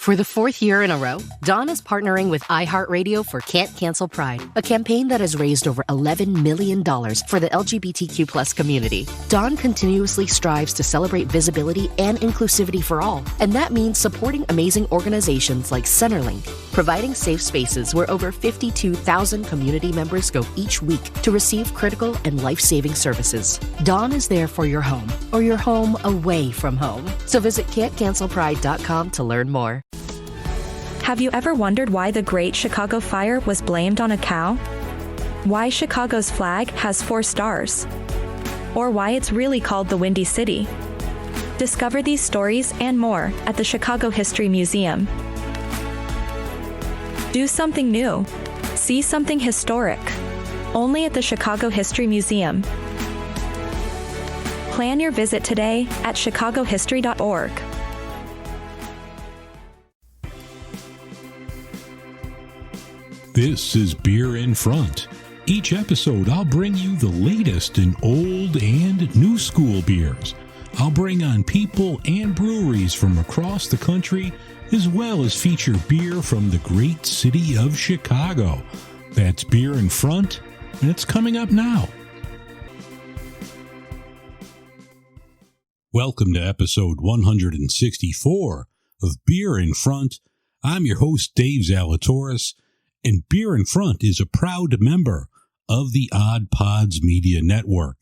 For the fourth year in a row, Dawn is partnering with iHeartRadio for Can't Cancel Pride, a campaign that has raised over $11 million for the LGBTQ+ community. Dawn continuously strives to celebrate visibility and inclusivity for all, and that means supporting amazing organizations like Centerlink, providing safe spaces where over 52,000 community members go each week to receive critical and life-saving services. Dawn is there for your home, or your home away from home. So visit can'tcancelpride.com to learn more. Have you ever wondered why the Great Chicago Fire was blamed on a cow? Why Chicago's flag has 4 stars? Or why it's really called the Windy City? Discover these stories and more at the Chicago History Museum. Do something new. See something historic. Only at the Chicago History Museum. Plan your visit today at chicagohistory.org. This is Beer in Front. Each episode, I'll bring you the latest in old and new school beers. I'll bring on people and breweries from across the country, as well as feature beer from the great city of Chicago. That's Beer in Front, and it's coming up now. Welcome to episode 164 of Beer in Front. I'm your host, Dave Zalatoris. And Beer in Front is a proud member of the OddPods Media Network.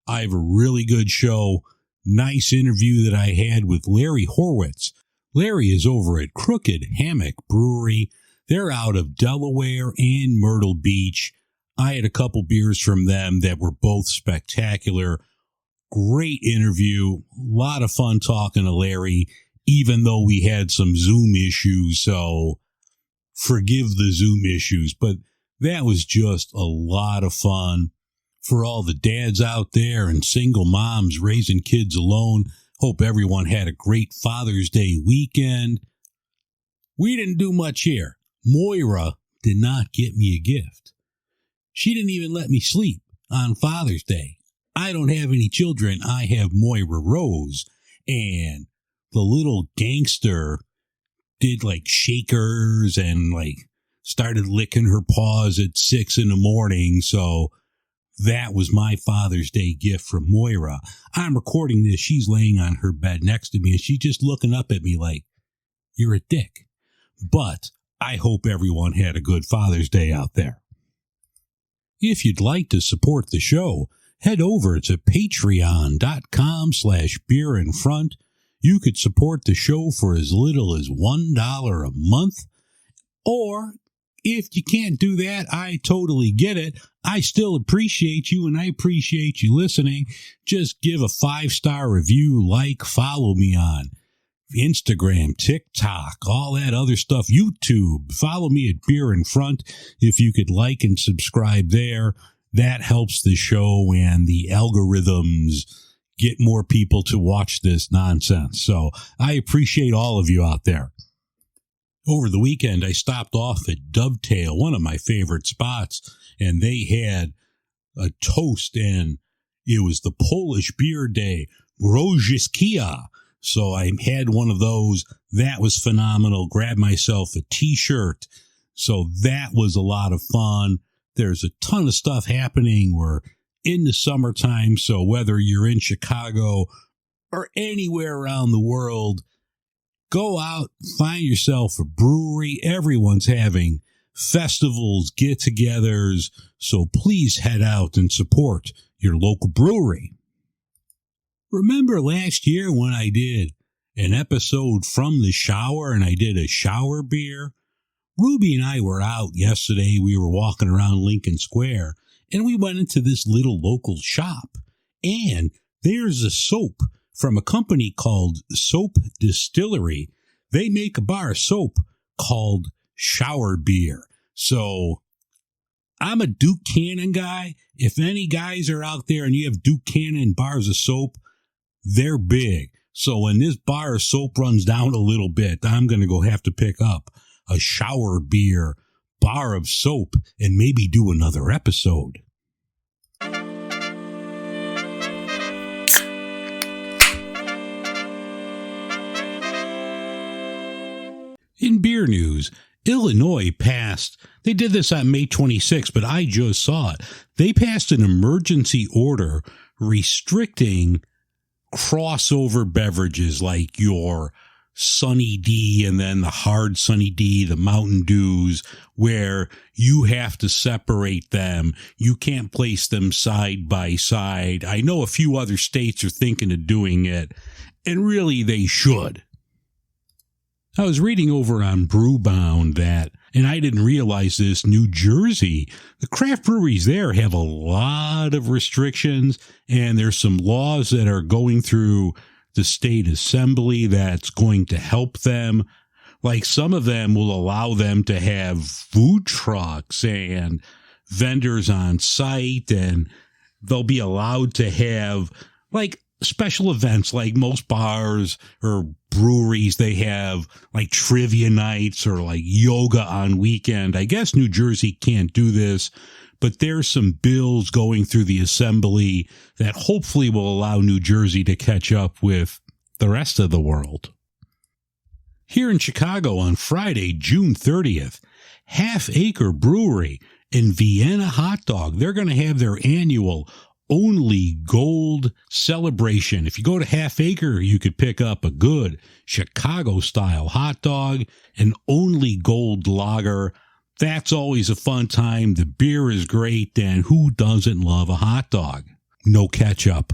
I have a really good show, nice interview that I had with Larry Horwitz. Larry is over at Crooked Hammock Brewery. They're out of Delaware and Myrtle Beach. I had a couple beers from them that were both spectacular. Great interview. A lot of fun talking to Larry, even though we had some Zoom issues, so forgive the Zoom issues, but that was just a lot of fun. For all the dads out there and single moms raising kids alone, hope everyone had a great Father's Day weekend. We didn't do much here. Moira did not get me a gift. She didn't even let me sleep on Father's Day. I don't have any children. I have Moira Rose, and the little gangster did like shakers and like started licking her paws at 6 a.m. So that was my Father's Day gift from Moira. I'm recording this. She's laying on her bed next to me and she's just looking up at me like, you're a dick. But I hope everyone had a good Father's Day out there. If you'd like to support the show, head over to patreon.com/beerinfront. You could support the show for as little as $1 a month. Or if you can't do that, I totally get it. I still appreciate you and I appreciate you listening. Just give a 5-star review, follow me on Instagram, TikTok, all that other stuff, YouTube. Follow me at Beer in Front. If you could like and subscribe there, that helps the show and the algorithms get more people to watch this nonsense. So I appreciate all of you out there. Over the weekend, I stopped off at Dovetail, one of my favorite spots, and they had a toast, and it was the Polish beer day, Grodziskia. So I had one of those. That was phenomenal. Grabbed myself a t-shirt. So that was a lot of fun. There's a ton of stuff happening. We're in the summertime, so whether you're in Chicago or anywhere around the world, go out, find yourself a brewery. Everyone's having festivals, get-togethers, so please head out and support your local brewery. Remember last year when I did an episode from the shower and I did a shower beer? Ruby and I were out yesterday. We were walking around Lincoln Square, and we went into this little local shop, and there's a soap from a company called Soap Distillery. They make a bar of soap called Shower Beer. So I'm a Duke Cannon guy. If any guys are out there and you have Duke Cannon bars of soap, they're big. So when this bar of soap runs down a little bit, I'm going to go have to pick up a Shower Beer bar of soap and maybe do another episode. In beer news, Illinois passed, they did this on May 26th, but I just saw it. They passed an emergency order restricting crossover beverages like your Sunny D and then the hard Sunny D, the Mountain Dews, where you have to separate them. You can't place them side by side. I know a few other states are thinking of doing it, and really they should. I was reading over on Brewbound that, and I didn't realize this, New Jersey, the craft breweries there have a lot of restrictions, and there's some laws that are going through the state assembly that's going to help them. Like some of them will allow them to have food trucks and vendors on site, and they'll be allowed to have like special events, like most bars or breweries, they have like trivia nights or like yoga on weekend. I guess New Jersey can't do this, but there's some bills going through the assembly that hopefully will allow New Jersey to catch up with the rest of the world. Here in Chicago on Friday, June 30th, Half Acre Brewery and Vienna Hot Dog, they're going to have their annual Only Gold celebration. If you go to Half Acre, you could pick up a good Chicago-style hot dog, an Only Gold lager. That's always a fun time. The beer is great, and who doesn't love a hot dog? No ketchup.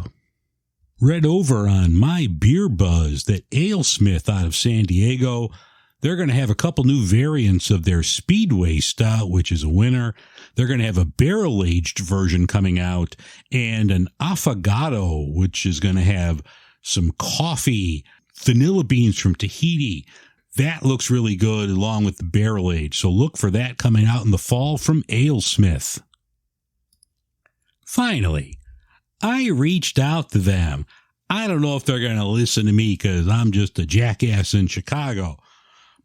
Read over on My Beer Buzz that AleSmith out of San Diego, they're going to have a couple new variants of their Speedway Stout, which is a winner. They're going to have a barrel-aged version coming out and an Affogato, which is going to have some coffee, vanilla beans from Tahiti. That looks really good along with the barrel age. So look for that coming out in the fall from AleSmith. Finally, I reached out to them. I don't know if they're going to listen to me because I'm just a jackass in Chicago.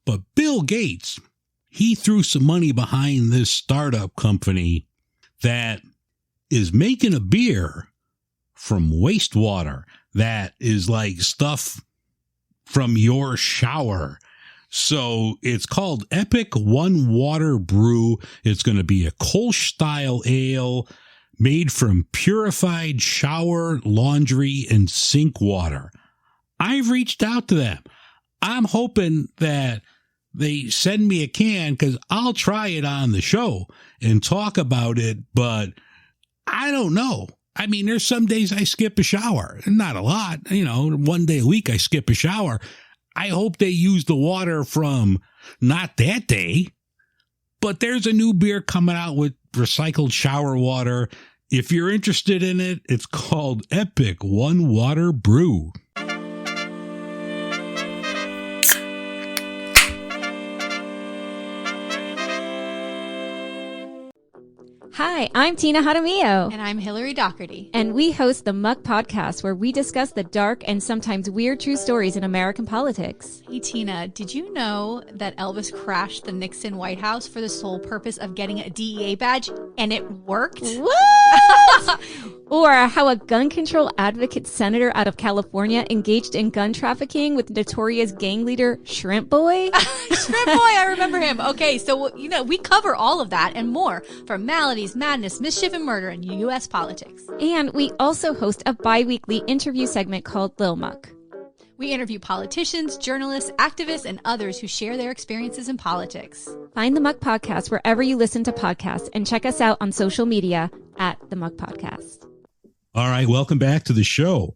But Bill Gates, he threw some money behind this startup company that is making a beer from wastewater that is like stuff from your shower. So it's called Epic One Water Brew. It's going to be a Kolsch-style ale made from purified shower, laundry, and sink water. I've reached out to them. I'm hoping that they send me a can because I'll try it on the show and talk about it, but I don't know. I mean, there's some days I skip a shower, not a lot. One day a week I skip a shower. I hope they use the water from not that day, but there's a new beer coming out with recycled shower water. If you're interested in it, it's called Epic One Water Brew. Hi, I'm Tina Jaramillo. And I'm Hillary Doherty. And we host the Muck Podcast, where we discuss the dark and sometimes weird true stories in American politics. Hey, Tina, did you know that Elvis crashed the Nixon White House for the sole purpose of getting a DEA badge? And it worked? What? Or how a gun control advocate senator out of California engaged in gun trafficking with notorious gang leader Shrimp Boy? Shrimp Boy, I remember him. Okay, so, we cover all of that and more from maladies, madness, mischief, and murder in U.S. politics. And we also host a bi-weekly interview segment called Lil Muck. We interview politicians, journalists, activists, and others who share their experiences in politics. Find the Muck Podcast wherever you listen to podcasts and check us out on social media at the Muck Podcast. All right, welcome back to the show.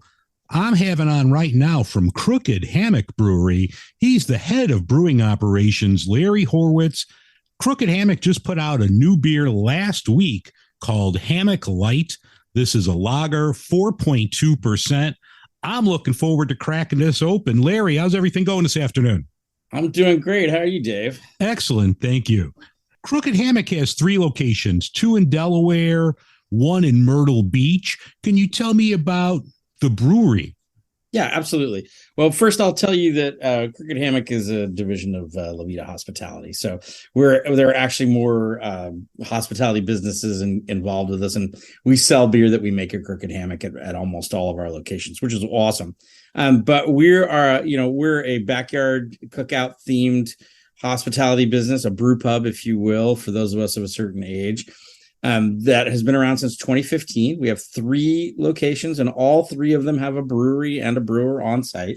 I'm having on right now from Crooked Hammock Brewery. He's the head of brewing operations, Larry Horwitz. Crooked Hammock just put out a new beer last week called Hammock Light. This is a lager, 4.2%. I'm looking forward to cracking this open. Larry, how's everything going this afternoon? I'm doing great. How are you, Dave? Excellent. Thank you. Crooked Hammock has 3 locations, 2 in Delaware, 1 in Myrtle Beach. Can you tell me about the brewery? Yeah, absolutely. Well, first I'll tell you that Crooked Hammock is a division of La Vida Hospitality. So there are actually more hospitality businesses involved with us, and we sell beer that we make at Crooked Hammock at almost all of our locations, which is awesome. But we're a backyard cookout themed hospitality business, a brew pub, if you will, for those of us of a certain age. That has been around since 2015. We have 3 locations, and all 3 of them have a brewery and a brewer on site.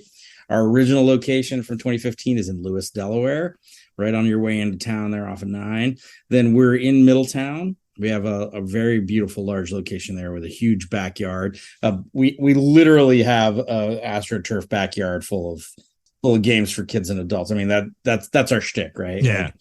Our original location from 2015 is in Lewis, Delaware, right on your way into town there off of 9. Then we're in Middletown. We have a very beautiful large location there with a huge backyard. We literally have a AstroTurf backyard full of games for kids and adults. I mean, that's our shtick, right? Yeah.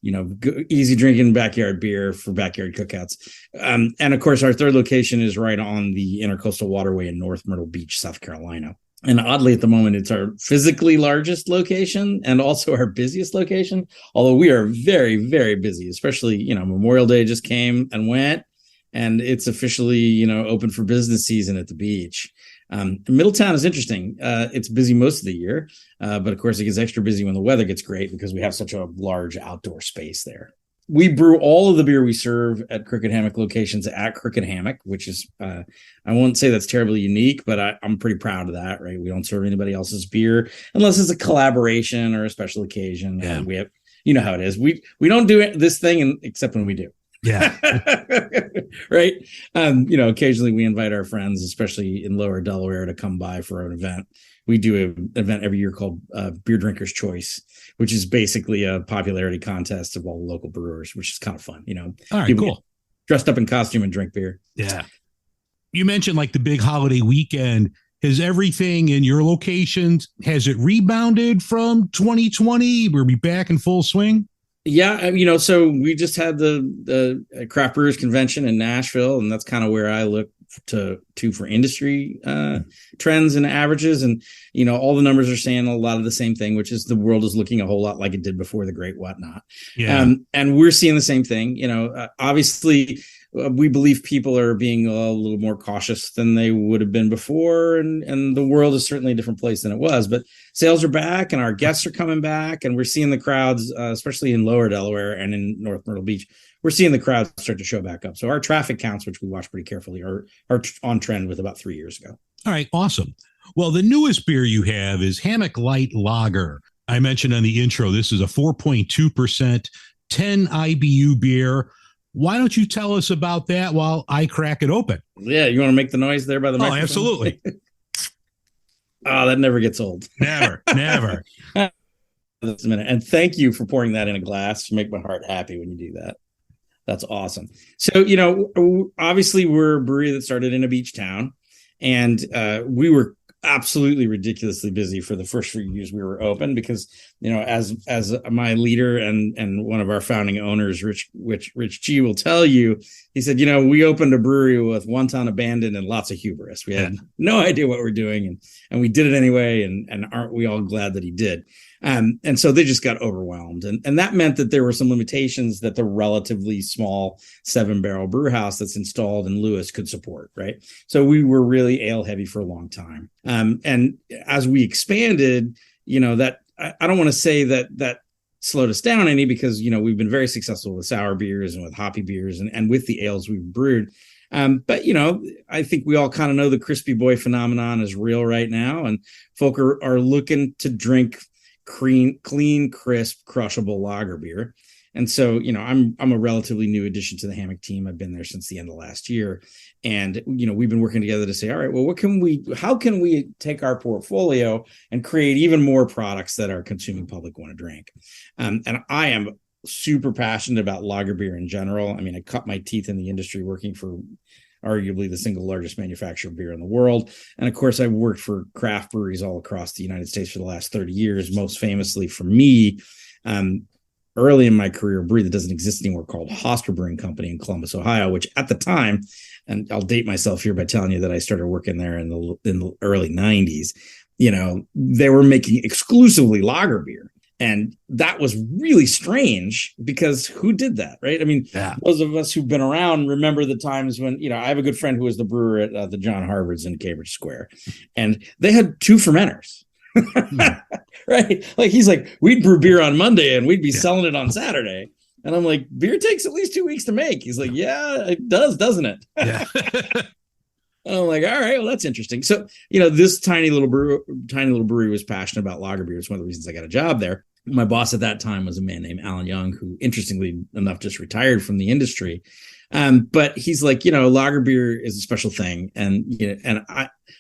Like, easy drinking backyard beer for backyard cookouts. And of course, our 3rd location is right on the Intercoastal Waterway in North Myrtle Beach, South Carolina. And oddly, at the moment, it's our physically largest location and also our busiest location. Although we are very, very busy, especially, Memorial Day just came and went, and it's officially, open for business season at the beach. Middletown is interesting. It's busy most of the year, but of course it gets extra busy when the weather gets great because we have such a large outdoor space there. We brew all of the beer we serve at Crooked Hammock locations at Crooked Hammock, which is, I won't say that's terribly unique, but I'm pretty proud of that, right? We don't serve anybody else's beer unless it's a collaboration or a special occasion. Yeah. We have, how it is. We don't do this thing except when we do. Yeah. Right. Occasionally we invite our friends, especially in Lower Delaware, to come by for an event. We do an event every year called Beer Drinker's Choice, which is basically a popularity contest of all the local brewers, which is kind of fun. All right, people cool. Dressed up in costume and drink beer. Yeah. You mentioned like the big holiday weekend. Has everything in your locations, has it rebounded from 2020? Were we back in full swing? Yeah, so we just had the Craft Brewers Convention in Nashville, and that's kind of where I look to for industry trends and averages. And, all the numbers are saying a lot of the same thing, which is the world is looking a whole lot like it did before the great whatnot. Yeah. And we're seeing the same thing. Obviously, we believe people are being a little more cautious than they would have been before. And the world is certainly a different place than it was. But sales are back and our guests are coming back. And we're seeing the crowds, especially in Lower Delaware and in North Myrtle Beach, we're seeing the crowds start to show back up. So our traffic counts, which we watch pretty carefully, are on trend with about 3 years ago. All right. Awesome. Well, the newest beer you have is Hammock Light Lager. I mentioned on the intro, this is a 4.2%, 10 IBU beer. Why don't you tell us about that while I crack it open? Yeah, you want to make the noise there by the microphone? Oh, absolutely. Oh, that never gets old. Never. That's a minute. And thank you for pouring that in a glass. You make my heart happy when you do that. That's awesome. So, obviously we're a brewery that started in a beach town, and we were absolutely ridiculously busy for the first few years we were open because, as my leader and one of our founding owners, Rich G, will tell you, he said, we opened a brewery with one ton abandon and lots of hubris. We had no idea what we're doing, and we did it anyway. And aren't we all glad that he did? And so they just got overwhelmed. And that meant that there were some limitations that the relatively small 7-barrel brew house that's installed in Lewis could support, right? So we were really ale heavy for a long time. And as we expanded, that I don't want to say that slowed us down any, because, we've been very successful with sour beers and with hoppy beers and with the ales we've brewed. But, I think we all kind of know the crispy boy phenomenon is real right now, and folk are looking to drink clean, crisp, crushable lager beer. And so, I'm a relatively new addition to the Hammock team. I've been there since the end of last year. And, we've been working together to say, all right, well, how can we take our portfolio and create even more products that our consuming public want to drink? And I am super passionate about lager beer in general. I mean, I cut my teeth in the industry working for arguably the single largest manufacturer of beer in the world. And of course, I've worked for craft breweries all across the United States for the last 30 years, most famously for me, early in my career, a brewery that doesn't exist anymore called Hosper Brewing Company in Columbus, Ohio, which at the time, and I'll date myself here by telling you that I started working there in the early 90s, they were making exclusively lager beer. And that was really strange because who did that, right? I mean, those of us who've been around remember the times when, I have a good friend who was the brewer at the John Harvard's in Cambridge Square, and they had 2 fermenters, right? Like, he's like, we'd brew beer on Monday and we'd be selling it on Saturday. And I'm like, beer takes at least 2 weeks to make. He's like, yeah, it does, doesn't it? Yeah. And I'm like, all right, well, that's interesting. So, this tiny little brewery was passionate about lager beer. It's one of the reasons I got a job there. my boss at that time was a man named Alan Young, who interestingly enough just retired from the industry. But he's like, lager beer is a special thing. And,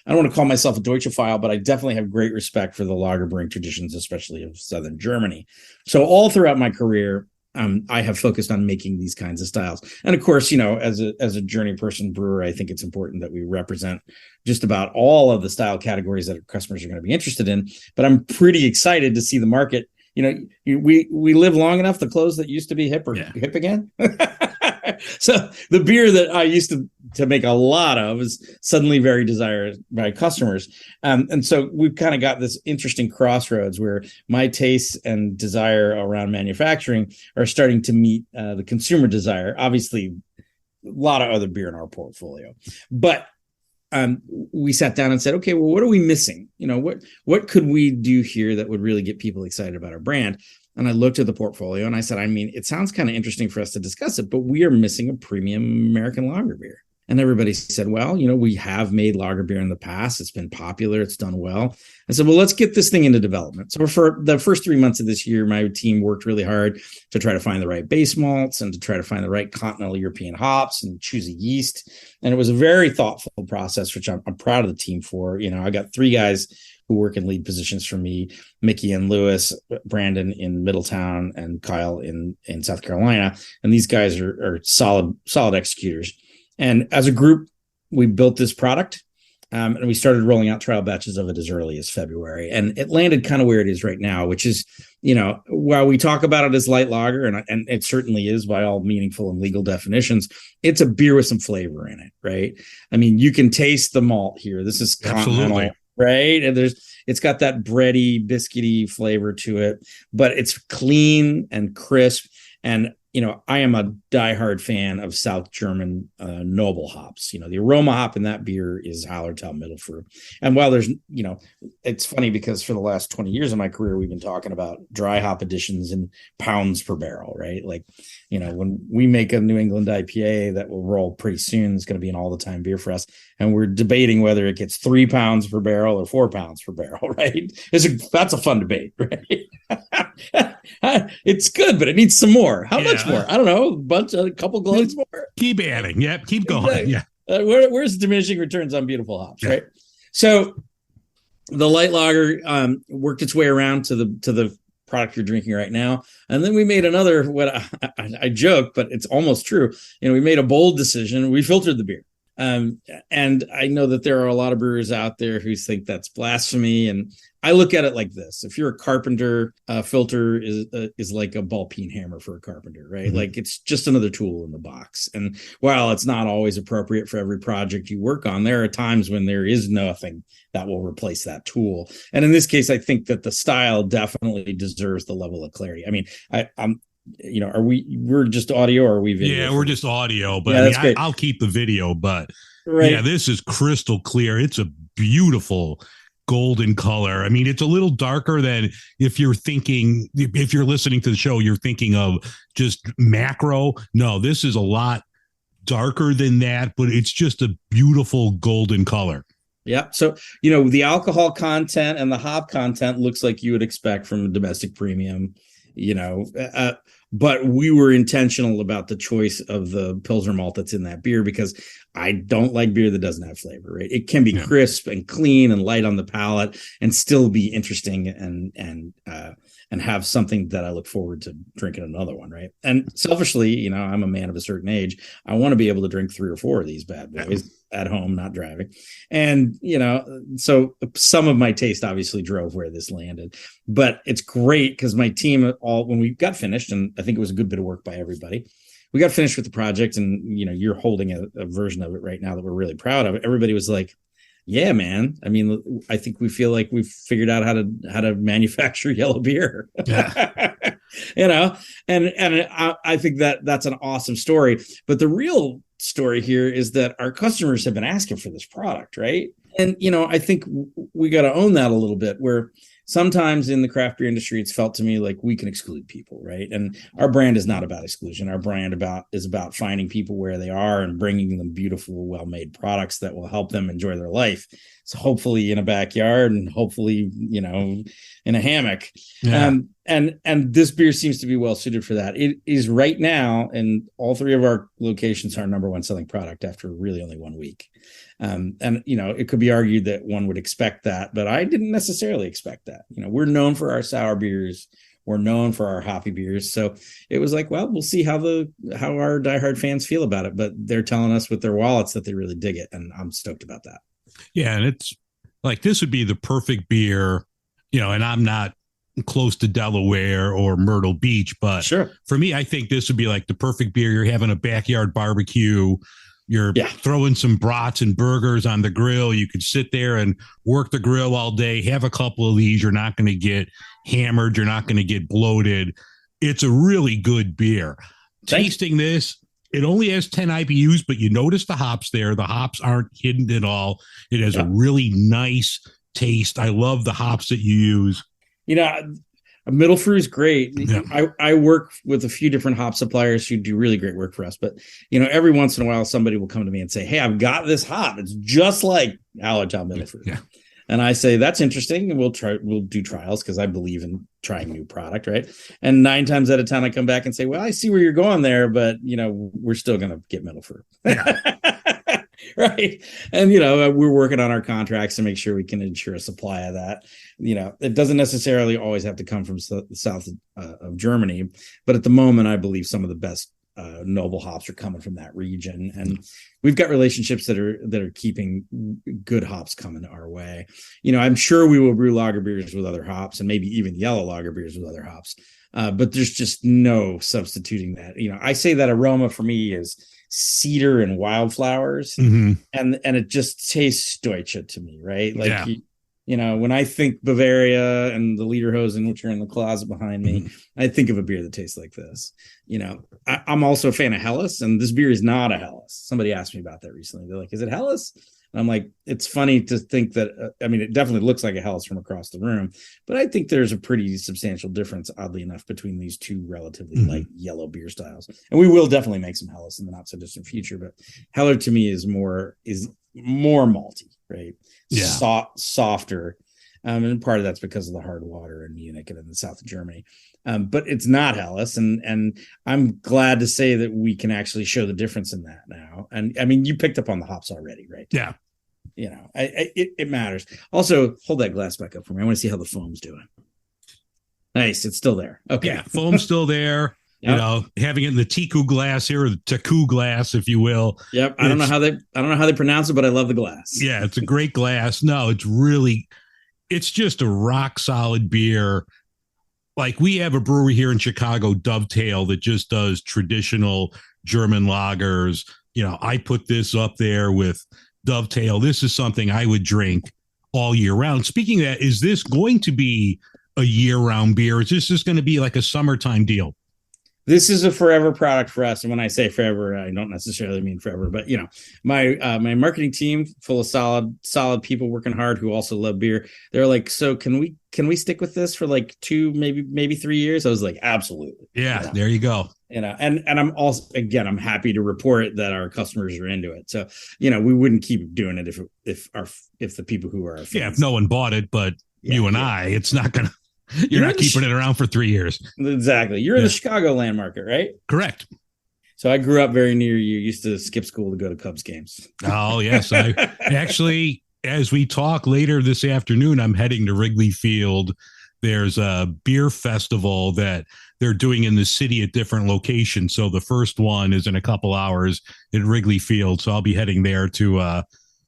I don't want to call myself a Deutschophile, but I definitely have great respect for the lager brewing traditions, especially of Southern Germany. So all throughout my career, I have focused on making these kinds of styles. And of course, as a journey person brewer, I think it's important that we represent just about all of the style categories that our customers are going to be interested in. But I'm pretty excited to see the market. We live long enough, the clothes that used to be hip again. So the beer that I used to make a lot of is suddenly very desired by customers. And so we've kind of got this interesting crossroads where my tastes and desire around manufacturing are starting to meet the consumer desire. Obviously, a lot of other beer in our portfolio, but we sat down and said, okay, well, what are we missing? What could we do here that would really get people excited about our brand? And I looked at the portfolio and I said, it sounds kind of interesting for us to discuss it, but we are missing a premium American lager beer. And everybody said, well, we have made lager beer in the past. It's been popular. It's done well. I said, well, let's get this thing into development. So for the first 3 months of this year, my team worked really hard to try to find the right base malts and to try to find the right continental European hops and choose a yeast. And it was a very thoughtful process, which I'm proud of the team for. I got 3 guys who work in lead positions for me, Mickey and Lewis, Brandon in Middletown, and Kyle in South Carolina. And these guys are solid executors. And as a group, we built this product and we started rolling out trial batches of it as early as February. And it landed kind of where it is right now, which is, while we talk about it as light lager, and it certainly is by all meaningful and legal definitions, it's a beer with some flavor in it, right? You can taste the malt here. This is continental. Absolutely. Right. And it's got that bready, biscuity flavor to it, but it's clean and crisp. And, I am a diehard fan of South German noble hops. The aroma hop in that beer is Hallertau Mittelfrüh. And while there's, it's funny because for the last 20 years of my career, we've been talking about dry hop additions in pounds per barrel, right? Like, when we make a New England IPA that will roll pretty soon, it's going to be an all the time beer for us. And we're debating whether it gets 3 pounds per barrel or 4 pounds per barrel, right? That's a fun debate, right? It's good, but it needs some more. How much more? I don't know. A couple glugs more. Keep adding. Yep. Keep going. Exactly. Yeah. Where's diminishing returns on beautiful hops, right? So the light lager worked its way around to the product you're drinking right now. And then we made another, what I joke, but it's almost true. We made a bold decision. We filtered the beer. And I know that there are a lot of brewers out there who think that's blasphemy. And I look at it like this: if you're a carpenter, filter is like a ball peen hammer for a carpenter, right? Mm-hmm. Like it's just another tool in the box. And while it's not always appropriate for every project you work on, there are times when there is nothing that will replace that tool. And in this case, I think that the style definitely deserves the level of clarity. We're just audio or are we video? Yeah, we're just audio, but I'll keep the video, but this is crystal clear. It's a beautiful golden color. It's a little darker than if you're listening to the show, you're thinking of just macro. No, this is a lot darker than that, but it's just a beautiful golden color. Yeah. So, the alcohol content and the hop content looks like you would expect from a domestic premium. But we were intentional about the choice of the Pilsner malt that's in that beer because I don't like beer that doesn't have flavor, right? It can be crisp and clean and light on the palate and still be interesting and have something that I look forward to drinking another one, right? And selfishly, I'm a man of a certain age. I want to be able to drink 3 or 4 of these bad boys at home, not driving. And, so some of my taste obviously drove where this landed, but it's great because my team when we got finished, and I think it was a good bit of work by everybody, we got finished with the project and, you're holding a version of it right now that we're really proud of. Everybody was like, yeah, man. I think we feel like we've figured out how to manufacture yellow beer, and I think that's an awesome story. But the real story here is that our customers have been asking for this product, right? And, I think we got to own that a little bit, where sometimes in the craft beer industry, it's felt to me like we can exclude people, right? And our brand is not about exclusion. Our brand is about finding people where they are and bringing them beautiful, well-made products that will help them enjoy their life. So hopefully in a backyard and hopefully, in a hammock. Yeah. And this beer seems to be well suited for that. It is right now, and all three of our locations, our number one selling product after really only 1 week. And it could be argued that one would expect that, but I didn't necessarily expect that. We're known for our sour beers. We're known for our hoppy beers. So it was like, well, we'll see how our diehard fans feel about it. But they're telling us with their wallets that they really dig it. And I'm stoked about that. Yeah. And it's like, this would be the perfect beer, and I'm not close to Delaware or Myrtle Beach, but sure, for me, I think this would be like the perfect beer. You're having a backyard barbecue. You're throwing some brats and burgers on the grill. You could sit there and work the grill all day, have a couple of these. You're not going to get hammered. You're not going to get bloated. It's a really good beer. Tasting this, it only has 10 IBUs, but you notice the hops there. The hops aren't hidden at all. It has a really nice taste. I love the hops that you use. Middle Fruit is great. Yeah. I work with a few different hop suppliers who do really great work for us. But, every once in a while, somebody will come to me and say, hey, I've got this hop. It's just like Allentown Middle Fruit. Yeah. And I say, that's interesting. And we'll do trials because I believe in trying new product. Right. And 9 times out of 10, I come back and say, well, I see where you're going there, but, we're still going to get Middle Fruit. Yeah. Right. And, we're working on our contracts to make sure we can ensure a supply of that. It doesn't necessarily always have to come from the south of Germany. But at the moment, I believe some of the best noble hops are coming from that region. And we've got relationships that are keeping good hops coming our way. I'm sure we will brew lager beers with other hops and maybe even yellow lager beers with other hops. But there's just no substituting that. I say that aroma for me is cedar and wildflowers, and it just tastes Deutsche to me, right? Like, when I think Bavaria and the Lederhosen, which are in the closet behind me, I think of a beer that tastes like this. I'm also a fan of Helles, and this beer is not a Helles. Somebody asked me about that recently. They're like, is it Helles? And I'm like, it's funny to think that, it definitely looks like a Helles from across the room, but I think there's a pretty substantial difference, oddly enough, between these two relatively light yellow beer styles. And we will definitely make some Helles in the not so distant future, but Heller to me is more malty, right? Yeah. Softer. And part of that's because of the hard water in Munich and in the south of Germany. But it's not Helles. And I'm glad to say that we can actually show the difference in that now. And you picked up on the hops already, right? Yeah. It matters. Also, hold that glass back up for me. I want to see how the foam's doing. Nice. It's still there. Okay. Yeah. Foam's still there. Yep. Having it in the Tiku glass here, or the Taku glass, if you will. Yep. I don't know how they pronounce it, but I love the glass. Yeah. It's a great glass. No, it's just a rock solid beer. Like, we have a brewery here in Chicago, Dovetail, that just does traditional German lagers. I put this up there with Dovetail. This is something I would drink all year round. Speaking of that, is this going to be a year-round beer? Is this just going to be like a summertime deal? This is a forever product for us. And when I say forever, I don't necessarily mean forever, but my marketing team, full of solid people working hard who also love beer. They're like, so can we stick with this for like 2, maybe 3 years? I was like, absolutely. Yeah. There you go. And I'm also, again, I'm happy to report that our customers are into it. So, we wouldn't keep doing it if the people who are our fans, if no one bought it, but you and I, it's not going to. You're not keeping it around for 3 years. Exactly. You're in the Chicagoland market, right? Correct. So I grew up very near you. Used to skip school to go to Cubs games. Oh, yes. I actually, as we talk later this afternoon, I'm heading to Wrigley Field. There's a beer festival that they're doing in the city at different locations. So the first one is in a couple hours at Wrigley Field. So I'll be heading there to have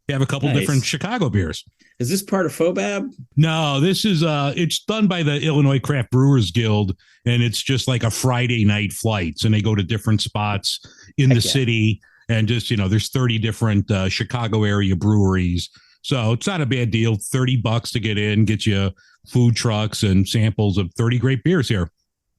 a couple different Chicago beers. Is this part of FOBAB? No, this is it's done by the Illinois Craft Brewers Guild, and it's just like a Friday night flights, and they go to different spots in the city, and just, there's 30 different Chicago area breweries. So it's not a bad deal. $30 to get in, get you food trucks and samples of 30 great beers here.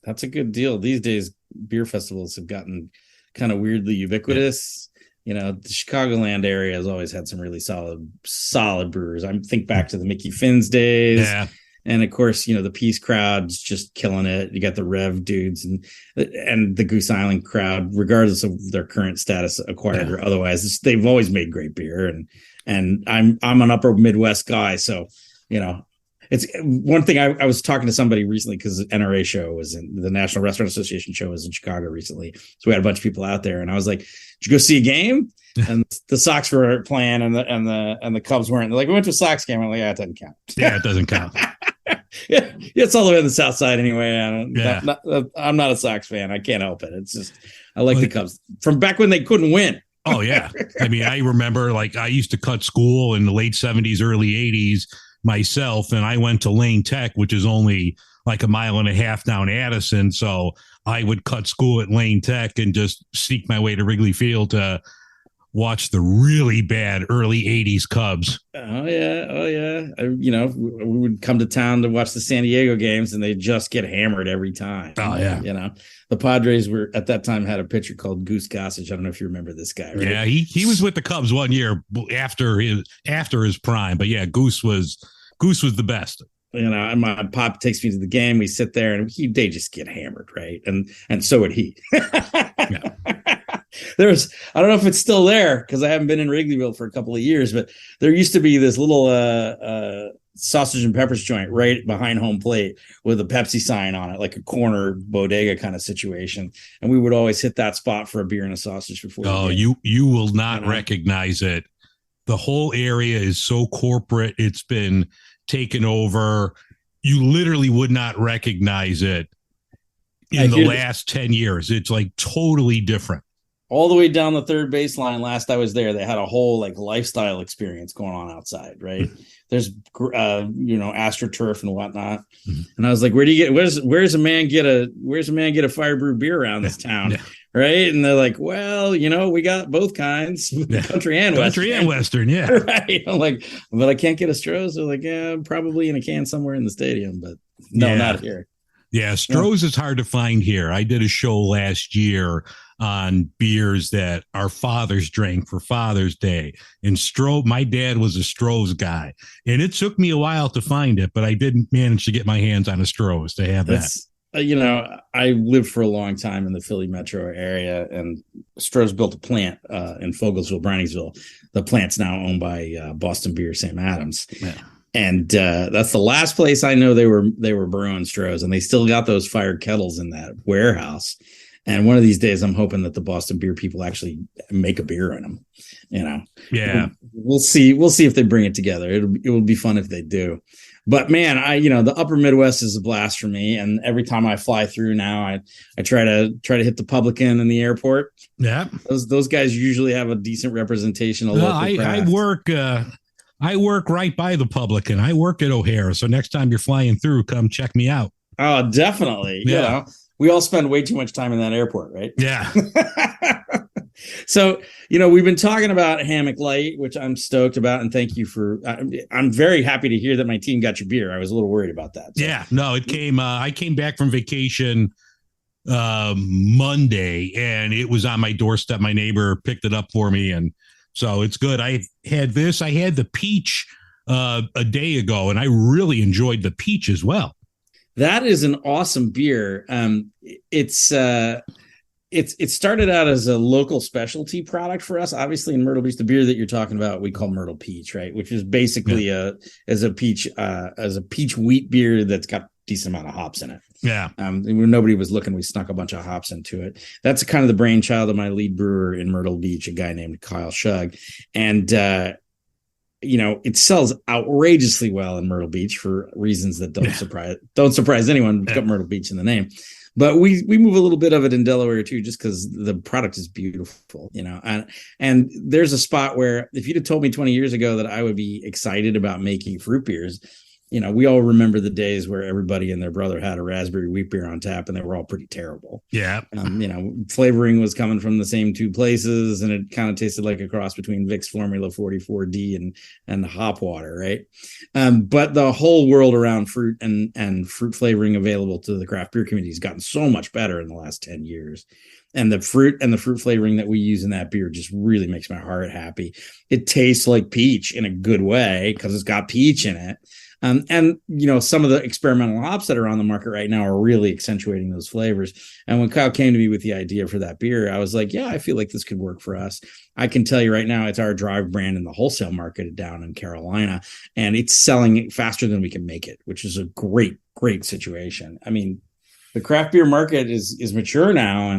That's a good deal. These days, beer festivals have gotten kind of weirdly ubiquitous. The Chicagoland area has always had some really solid brewers. I think back to the Mickey Finn's days. Yeah. And of course, the Peace crowd's just killing it. You got the Rev dudes and the Goose Island crowd, regardless of their current status, acquired or otherwise. They've always made great beer. And I'm an upper Midwest guy. So, It's one thing. I was talking to somebody recently because the NRA show was in the National Restaurant Association show was in Chicago recently. So we had a bunch of people out there, and I was like, "Did you go see a game?" And the Sox were playing, and the Cubs weren't. They're like, "We went to a Sox game." I'm like, "Yeah, it doesn't count." Yeah, it doesn't count. Yeah, it's all the way on the South Side anyway. I'm not a Sox fan. I can't help it. It's just I like the Cubs from back when they couldn't win. Oh yeah, I mean, I remember like I used to cut school in the late 70s, early 80s myself, and I went to Lane Tech, which is only like a mile and a half down Addison. So I would cut school at Lane Tech and just sneak my way to Wrigley Field to watch the really bad early 80s Cubs. Oh yeah. We would come to town to watch the San Diego games, and they just get hammered every time. Oh yeah. The Padres were at that time had a pitcher called Goose Gossage. I don't know if you remember this guy, right? Yeah, he was with the Cubs one year after his prime, but yeah, Goose was the best. And my pop takes me to the game. We sit there, and they just get hammered, right? And so would he. Yeah. I don't know if it's still there because I haven't been in Wrigleyville for a couple of years, but there used to be this little sausage and peppers joint right behind home plate with a Pepsi sign on it, like a corner bodega kind of situation. And we would always hit that spot for a beer and a sausage before. Oh, you will not recognize it. The whole area is so corporate. It's been taken over. You literally would not recognize it in the last 10 years. It's like totally different. All the way down the third baseline. Last I was there, they had a whole like lifestyle experience going on outside. Right. There's, AstroTurf and whatnot. Mm-hmm. And I was like, where's a man get a fire brew beer around this town? Yeah. Right. And they're like, well, we got both kinds, country and Western. Yeah. Right. I'm like, but I can't get a Stroh's. They're like, yeah, probably in a can somewhere in the stadium, but no, not here. Yeah. Stroh's is hard to find here. I did a show last year on beers that our fathers drank for Father's Day. And my dad was a Stroh's guy. And it took me a while to find it, but I did manage to get my hands on a Stroh's to have that. I lived for a long time in the Philly metro area, and Stroh's built a plant in Fogelsville, Browningsville. The plant's now owned by Boston Beer, Sam Adams. Yeah. And that's the last place I know they were brewing Stroh's, and they still got those fired kettles in that warehouse. And one of these days, I'm hoping that the Boston beer people actually make a beer in them. Yeah, we'll see. We'll see if they bring it together. It will be fun if they do. But man, the Upper Midwest is a blast for me. And every time I fly through now, I try to hit the Publican in the airport. Yeah, those guys usually have a decent representation of local craft. I work right by the Publican. I work at O'Hare, so next time you're flying through, come check me out. Oh, definitely. Yeah. We all spend way too much time in that airport, right? Yeah. So, we've been talking about Hammock Light, which I'm stoked about. And thank you I'm very happy to hear that my team got your beer. I was a little worried about that. So. Yeah, no, it came, I came back from vacation Monday, and it was on my doorstep. My neighbor picked it up for me. And so it's good. I had the peach a day ago, and I really enjoyed the peach as well. That is an awesome beer. It started out as a local specialty product for us. Obviously, in Myrtle Beach, the beer that you're talking about, we call Myrtle Peach, right? Which is basically as a peach wheat beer that's got a decent amount of hops in it. Yeah. When nobody was looking, we snuck a bunch of hops into it. That's kind of the brainchild of my lead brewer in Myrtle Beach, a guy named Kyle Shug, and it sells outrageously well in Myrtle Beach for reasons that don't surprise anyone. It's got Myrtle Beach in the name. But we move a little bit of it in Delaware too, just because the product is beautiful, and there's a spot where if you'd have told me 20 years ago that I would be excited about making fruit beers, we all remember the days where everybody and their brother had a raspberry wheat beer on tap and they were all pretty terrible. Yeah. Flavoring was coming from the same two places, and it kind of tasted like a cross between Vicks Formula 44D and hop water. Right. But the whole world around fruit and fruit flavoring available to the craft beer community has gotten so much better in the last 10 years. And the fruit flavoring that we use in that beer just really makes my heart happy. It tastes like peach in a good way because it's got peach in it. And some of the experimental hops that are on the market right now are really accentuating those flavors. And when Kyle came to me with the idea for that beer, I was like, yeah, I feel like this could work for us. I can tell you right now, it's our drive brand in the wholesale market down in Carolina, and it's selling faster than we can make it, which is a great situation. I mean, the craft beer market is mature now,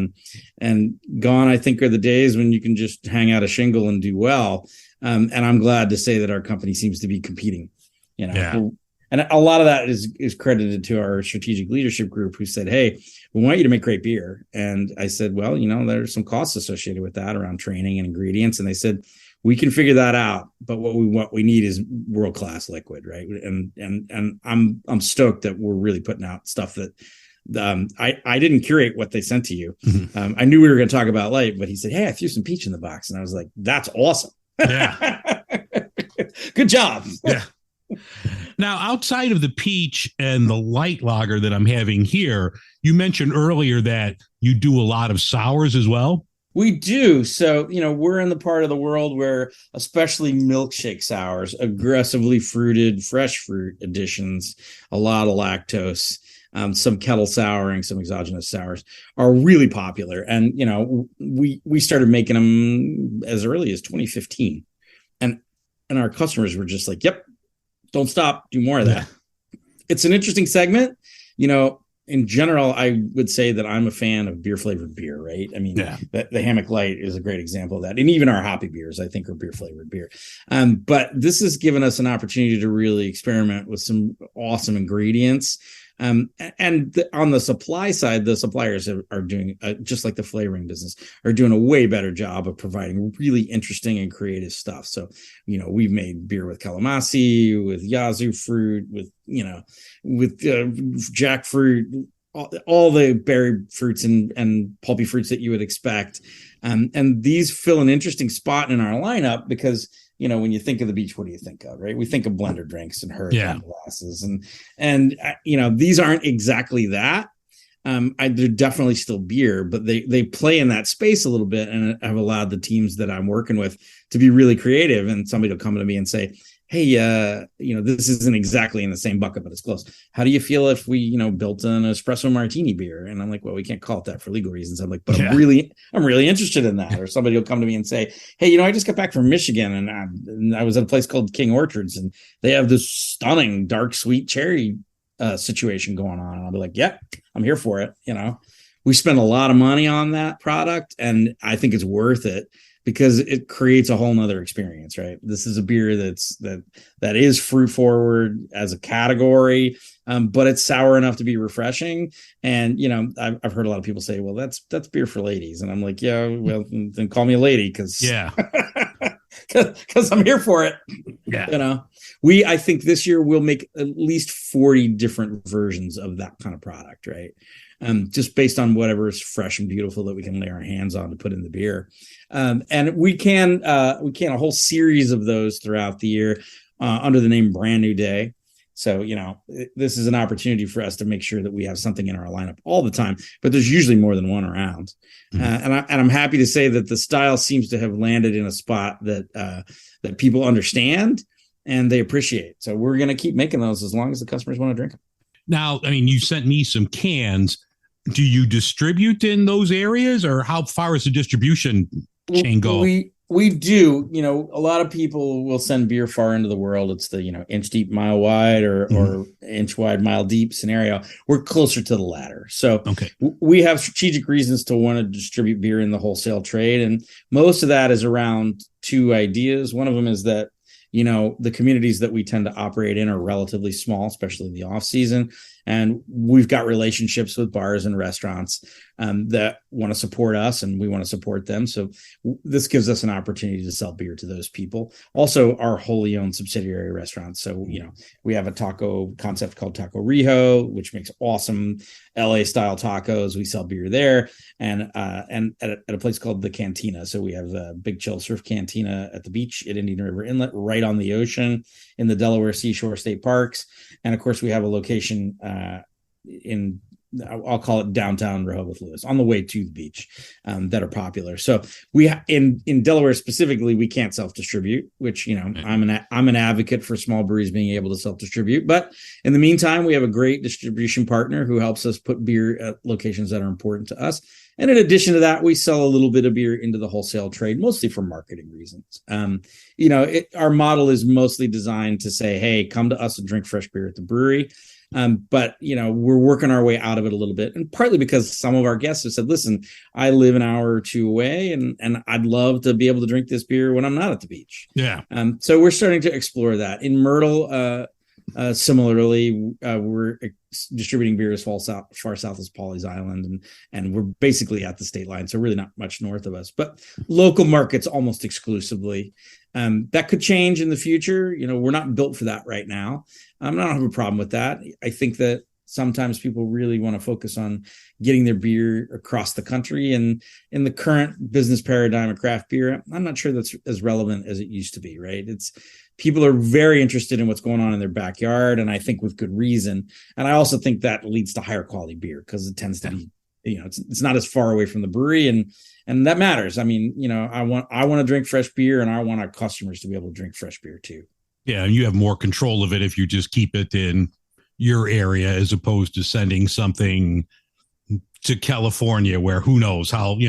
and gone, I think, are the days when you can just hang out a shingle and do well. And I'm glad to say that our company seems to be competing, Yeah. And a lot of that is credited to our strategic leadership group, who said, hey, we want you to make great beer. And I said, well, there's some costs associated with that around training and ingredients. And they said, we can figure that out, but what we need is world-class liquid, right? And I'm stoked that we're really putting out stuff that I didn't curate what they sent to you. Mm-hmm. I knew we were going to talk about light, but he said, hey, I threw some peach in the box. And I was like, that's awesome. Yeah. Good job. Yeah. Now, outside of the peach and the light lager that I'm having here, you mentioned earlier that you do a lot of sours as well. We do. So, we're in the part of the world where especially milkshake sours, aggressively fruited, fresh fruit additions, a lot of lactose, some kettle souring, some exogenous sours are really popular. And, we started making them as early as 2015. And our customers were just like, yep, don't stop, do more of that. Yeah. It's an interesting segment. In general, I would say that I'm a fan of beer flavored beer, right? I mean, the Hammock Light is a great example of that. And even our hoppy beers, I think, are beer flavored beer. But this has given us an opportunity to really experiment with some awesome ingredients. On the supply side, the suppliers are doing, just like the flavoring business, are doing a way better job of providing really interesting and creative stuff. So, we've made beer with calamari, with yazoo fruit, with jackfruit, all the berry fruits and pulpy fruits that you would expect. And these fill an interesting spot in our lineup because, when you think of the beach, what do you think of, right? We think of blender drinks and hurricane glasses, and these aren't exactly that. They're definitely still beer, but they play in that space a little bit, and have allowed the teams that I'm working with to be really creative. And somebody will come to me and say, hey, this isn't exactly in the same bucket, but it's close. How do you feel if we, built an espresso martini beer? And I'm like, well, we can't call it that for legal reasons. I'm like, but I'm really interested in that. Or somebody will come to me and say, hey, I just got back from Michigan, and I was at a place called King Orchards, and they have this stunning dark sweet cherry situation going on. And I'll be like, yep, I'm here for it. We spend a lot of money on that product, and I think it's worth it, because it creates a whole nother experience, right? This is a beer that is fruit forward as a category, but it's sour enough to be refreshing. And I've heard a lot of people say, well, that's beer for ladies, and I'm like, yeah, well, then call me a lady, because I'm here for it. Yeah, I think this year we'll make at least 40 different versions of that kind of product, right? Just based on whatever is fresh and beautiful that we can lay our hands on to put in the beer. And we can a whole series of those throughout the year under the name Brand New Day. So, this is an opportunity for us to make sure that we have something in our lineup all the time, but there's usually more than one around. Mm-hmm. And I'm happy to say that the style seems to have landed in a spot that people understand and they appreciate. So we're going to keep making those as long as the customers want to drink them. Now, I mean, you sent me some cans. Do you distribute in those areas, or how far is the distribution chain go? We do. A lot of people will send beer far into the world. It's the, inch deep, mile wide, or inch wide, mile deep scenario. We're closer to the latter. So we have strategic reasons to want to distribute beer in the wholesale trade. And most of that is around two ideas. One of them is that, the communities that we tend to operate in are relatively small, especially in the off season. And we've got relationships with bars and restaurants that want to support us, and we want to support them. So this gives us an opportunity to sell beer to those people. Also, our wholly owned subsidiary restaurants. So, we have a taco concept called Taco Rijo, which makes awesome LA style tacos. We sell beer there, and at a place called the Cantina. So we have a Big Chill Surf Cantina at the beach at Indian River Inlet, right on the ocean in the Delaware Seashore State Parks. And of course, we have a location in I'll call it downtown Rehoboth Lewis, on the way to the beach, that are popular. So in Delaware specifically, we can't self-distribute, which, I'm an advocate for small breweries being able to self-distribute. But in the meantime, we have a great distribution partner who helps us put beer at locations that are important to us. And in addition to that, we sell a little bit of beer into the wholesale trade, mostly for marketing reasons. Our model is mostly designed to say, hey, come to us and drink fresh beer at the brewery. But we're working our way out of it a little bit, and partly because some of our guests have said, listen, I live an hour or two away and I'd love to be able to drink this beer when I'm not at the beach. Yeah. So we're starting to explore that. In Myrtle, similarly, we're distributing beer as far south as Pawleys Island, and we're basically at the state line, so really not much north of us, but local markets almost exclusively. That could change in the future. We're not built for that right now. I don't have a problem with that. I think that sometimes people really want to focus on getting their beer across the country, and in the current business paradigm of craft beer, I'm not sure that's as relevant as it used to be, right? People are very interested in what's going on in their backyard, and I think with good reason. And I also think that leads to higher quality beer because it tends to be, it's not as far away from the brewery, and that matters. I mean, I want to drink fresh beer, and I want our customers to be able to drink fresh beer too. Yeah, and you have more control of it if you just keep it in your area as opposed to sending something to California where who knows how, you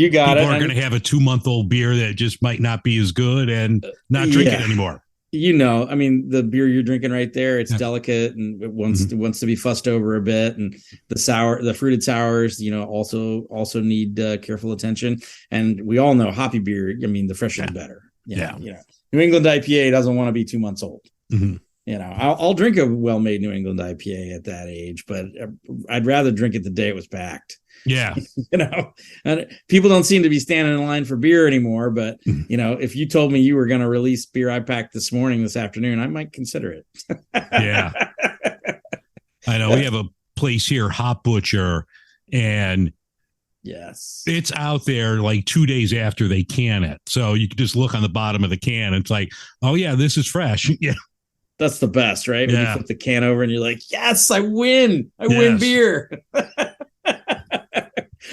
got people are going to have a 2-month-old beer that just might not be as good and not drink it anymore. I mean, the beer you're drinking right there, it's delicate and it wants to be fussed over a bit. And the fruited sours, also need careful attention. And we all know hoppy beer, the fresher the better. New England IPA doesn't want to be 2 months old. Mm-hmm. I'll drink a well-made New England IPA at that age, but I'd rather drink it the day it was packed. Yeah. And people don't seem to be standing in line for beer anymore, but if you told me you were going to release beer I packed this afternoon, I might consider it. Yeah. I know we have a place here, Hop Butcher, and yes, it's out there like 2 days after they can it. So you can just look on the bottom of the can. And it's like, oh yeah, this is fresh. Yeah. That's the best, right? When you flip the can over and you're like, yes, I win. I win beer.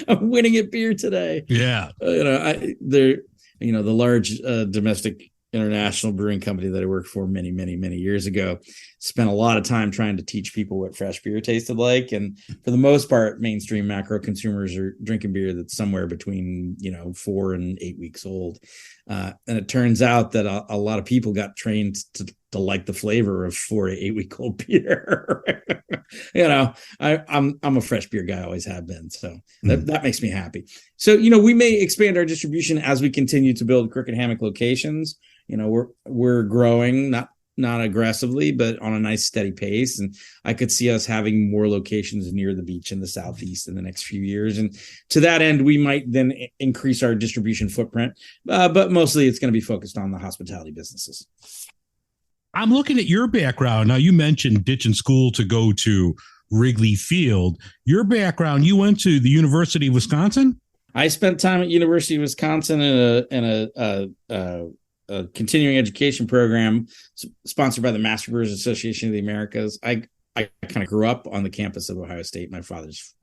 I'm winning at beer today. Yeah. The large domestic international brewing company that I worked for many, many, many years ago spent a lot of time trying to teach people what fresh beer tasted like. And for the most part, mainstream macro consumers are drinking beer that's somewhere between, 4 and 8 weeks old. And it turns out that a lot of people got trained to like the flavor of 4 to 8 week old beer. I'm a fresh beer guy, always have been. So that makes me happy. So, we may expand our distribution as we continue to build Crooked Hammock locations. We're growing, not aggressively, but on a nice steady pace. And I could see us having more locations near the beach in the Southeast in the next few years. And to that end, we might then increase our distribution footprint. But mostly it's going to be focused on the hospitality businesses. I'm looking at your background. Now, you mentioned ditching school to go to Wrigley Field. Your background, you went to the University of Wisconsin? I spent time at University of Wisconsin in a continuing education program sponsored by the Master Brewers Association of the Americas. I kind of grew up on the campus of Ohio State. My father's